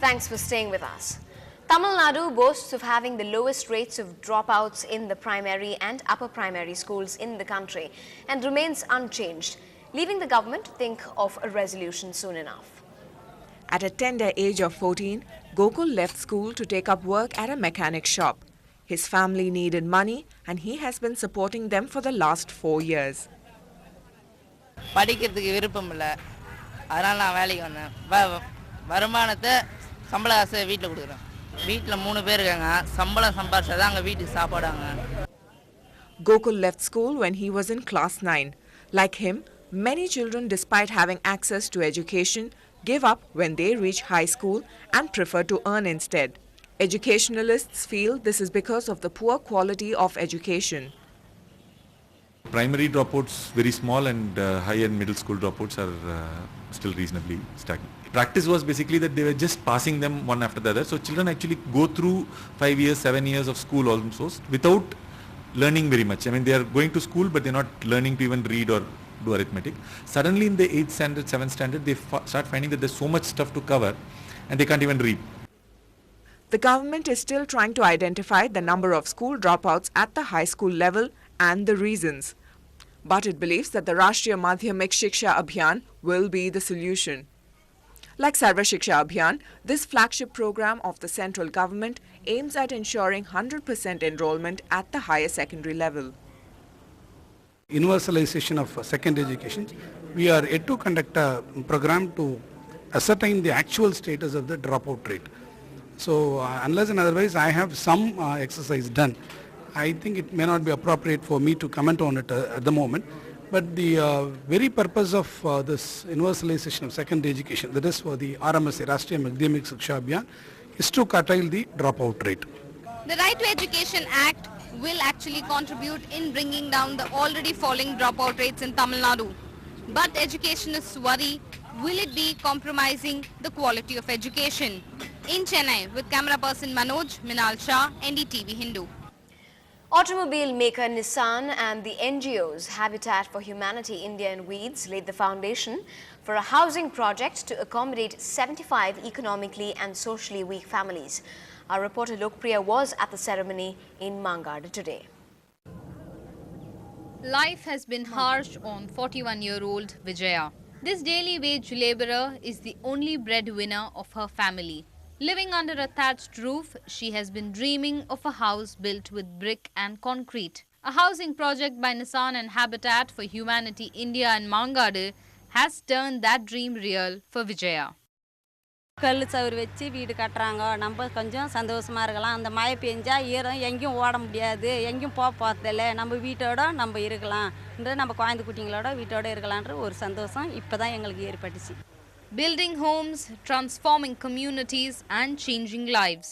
Thanks for staying with us. Tamil Nadu boasts of having the lowest rates of dropouts in the primary and upper primary schools in the country and remains unchanged, leaving the government to think of a resolution soon enough. At a tender age of 14, Gokul left school to take up work at a mechanic shop. His family needed money and he has been supporting them for the last 4 years. படிக்கிறதுக்கு விருப்பம் இல்லை அதனால நான் வேலைக்கு வந்தேன் வருமானத்தை சம்பள காசை வீட்டில் கொடுக்குறேன் வீட்டில் 3 பேர் இருக்காங்க சம்பளம் சம்பாதிச்சா தான் அங்கே வீட்டுக்கு சாப்பாடுங்க. Gokul left school when he was in class 9. Like him, many children, despite having access to education, give up when they reach high school and prefer to earn instead. Educationalists feel this is because of the poor quality of education. Primary dropouts very small and high and middle school dropouts are still reasonably stagnant. Practice was basically that they were just passing them one after the other. So children actually go through 5 years, 7 years of school almost without learning very much. I mean, they are going to school but they're not learning to even read or do arithmetic. Suddenly in the 8th standard, 7th standard, they start finding that there's so much stuff to cover and they can't even read. The government is still trying to identify the number of school dropouts at the high school level and the reasons. But it believes that the Rashtriya Madhyamik Shiksha Abhiyan will be the solution. Like Sarva Shiksha Abhiyan, this flagship program of the central government aims at ensuring 100% enrollment at the higher secondary level. Universalization of secondary education, we are yet to conduct a program to ascertain the actual status of the dropout rate. So unless and otherwise I have some exercise done, I think it may not be appropriate for me to comment on it at the moment. But the very purpose of this universalization of secondary education, that is for the RMSA, Rashtriya Madhyamik Shiksha Abhiyan, is to curtail the dropout rate. The Right to Education Act will actually contribute in bringing down the already falling dropout rates in Tamil Nadu. But educationists worry, will it be compromising the quality of education? In Chennai, with camera person Manoj, Minal Shah, Ndtv-Hindu. Automobile maker Nissan and the NGOs Habitat for Humanity India and Weeds laid the foundation for a housing project to accommodate 75 economically and socially weak families. Our reporter Lokpriya was at the ceremony in Mangad today. Life has been harsh on 41-year-old Vijaya. This daily wage labourer is the only breadwinner of her family. Living under a thatched roof, she has been dreaming of a house built with brick and concrete. A housing project by Nissan and Habitat for Humanity India and Mangadu has turned that dream real for Vijaya. கல் சவுறு வச்சு வீடு கட்டுறாங்க நம்ம கொஞ்சம் சந்தோஷமாக இருக்கலாம் அந்த மழை பெஞ்சா ஈரம் எங்கேயும் ஓட முடியாது எங்கேயும் போகிறதில்ல நம்ம வீட்டோட நம்ம இருக்கலாம்ன்ற நம்ம குழந்தை குட்டிங்களோட வீட்டோட இருக்கலான்ற ஒரு சந்தோஷம் இப்போ தான் எங்களுக்கு ஏற்பட்டுச்சு. Building homes, transforming communities and changing lives.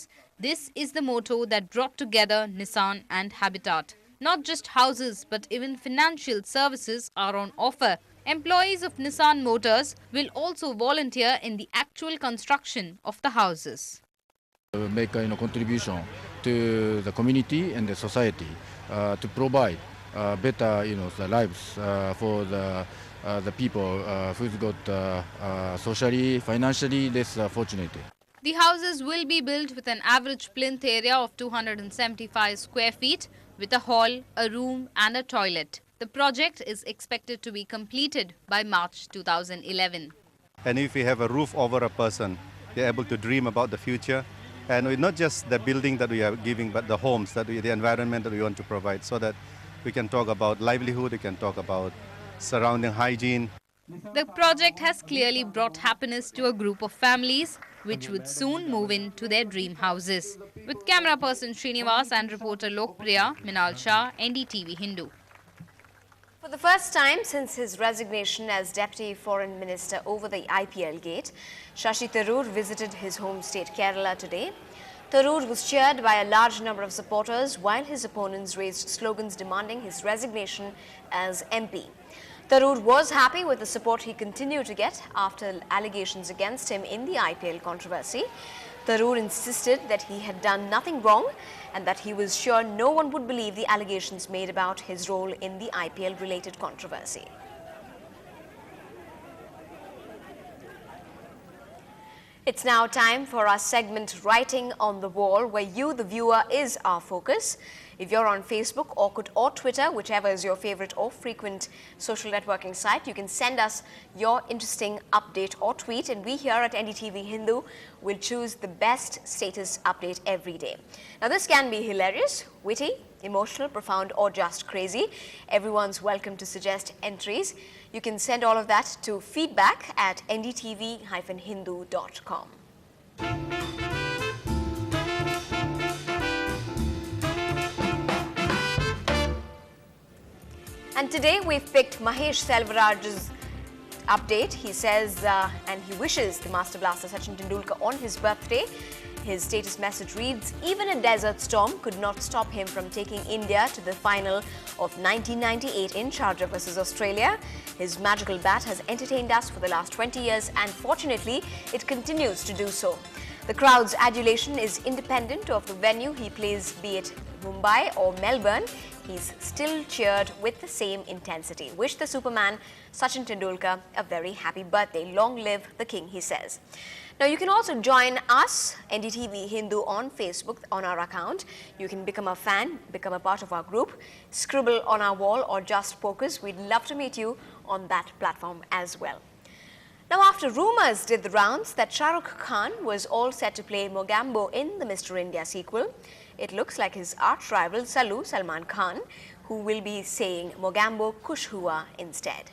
This is the motto that brought together Nissan and Habitat. Not just houses but even financial services are on offer. Employees of Nissan Motors will also volunteer in the actual construction of the houses. Make a contribution to the community and the society to provide better the lives for the people who've got socially, financially less fortunate. The houses will be built with an average plinth area of 275 square feet with a hall, a room and a toilet. The project is expected to be completed by March 2011. And if we have a roof over a person, they're able to dream about the future. And not just the building that we are giving, but the homes, the environment that we want to provide, so that we can talk about livelihood, we can talk about surrounding hygiene. The project has clearly brought happiness to a group of families which would soon move into their dream houses. With camera person Srinivas and reporter Lokpriya, Minal Shah, NDTV-Hindu. For the first time since his resignation as Deputy Foreign Minister over the IPL gate, Shashi Tharoor visited his home state Kerala today. Tharoor was cheered by a large number of supporters while his opponents raised slogans demanding his resignation as MP. Tharoor was happy with the support he continued to get after allegations against him in the IPL controversy. Tharoor insisted that he had done nothing wrong and that he was sure no one would believe the allegations made about his role in the IPL-related controversy. It's now time for our segment Writing on the Wall, where you, the viewer, is our focus. If you're on Facebook, Orkut or Twitter, whichever is your favorite or frequent social networking site, you can send us your interesting update or tweet, and we here at Ndtv-Hindu will choose the best status update every day. Now, this can be hilarious, witty, emotional, profound or just crazy. Everyone's welcome to suggest entries. You can send all of that to feedback@ndtv-hindu.com. And today we've picked Mahesh Selvaraj's update. He says and he wishes the Master Blaster Sachin Tendulkar on his birthday. His status message reads, "Even a desert storm could not stop him from taking India to the final of 1998 in Sharjah versus Australia. His magical bat has entertained us for the last 20 years and fortunately it continues to do so. The crowd's adulation is independent of the venue he plays, be it Mumbai or Melbourne. He's still cheered with the same intensity. Wish the Superman Sachin Tendulkar a very happy birthday. Long live the king," he says. Now, you can also join us, Ndtv-Hindu, on Facebook on our account. You can become a fan, become a part of our group, scribble on our wall or just poke us. We'd love to meet you on that platform as well. Now, after rumours did the rounds that Shah Rukh Khan was all set to play Mogambo in the Mr. India sequel, it looks like his arch rival Salu, Salman Khan, who will be saying Mogambo Kush Hua instead.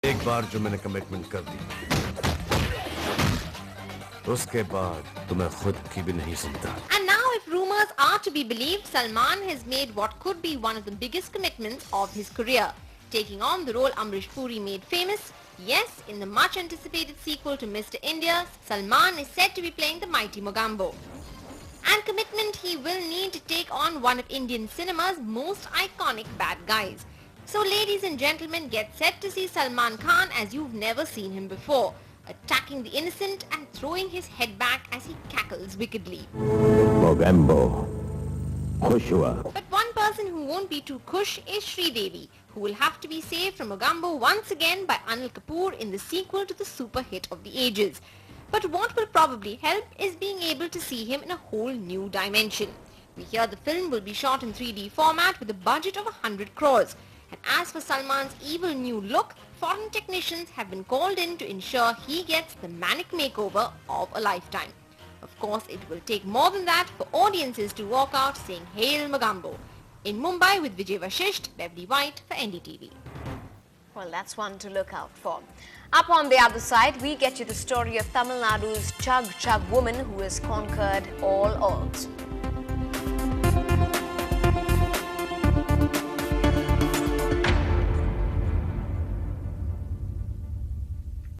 एक बार जो मैंने commitment कर दी, उसके बाद तो मैं खुद की भी नहीं सुनता. And now, if rumors are to be believed, Salman has made what could be one of the biggest commitments of his career, taking on the role Amrish Puri made famous. Yes, in the much anticipated sequel to Mr. India, Salman is said to be playing the mighty Mogambo. And commitment he will need to take on one of Indian cinema's most iconic bad guys. So ladies and gentlemen, get set to see Salman Khan as you've never seen him before, attacking the innocent and throwing his head back as he cackles wickedly. Mogambo, Kush Hua. But one person who won't be too kush is Sridevi, who will have to be saved from Mogambo once again by Anil Kapoor in the sequel to the super hit of the ages. But what will probably help is being able to see him in a whole new dimension. We hear the film will be shot in 3D format with a budget of 100 crores. And as for Salman's evil new look, foreign technicians have been called in to ensure he gets the manic makeover of a lifetime. Of course, it will take more than that for audiences to walk out saying Hail Mogambo. In Mumbai with Vijay Vashisht, Beverly White for NDTV. Well, that's one to look out for. Up on the other side, we get you the story of Tamil Nadu's Chug Chug woman who has conquered all odds.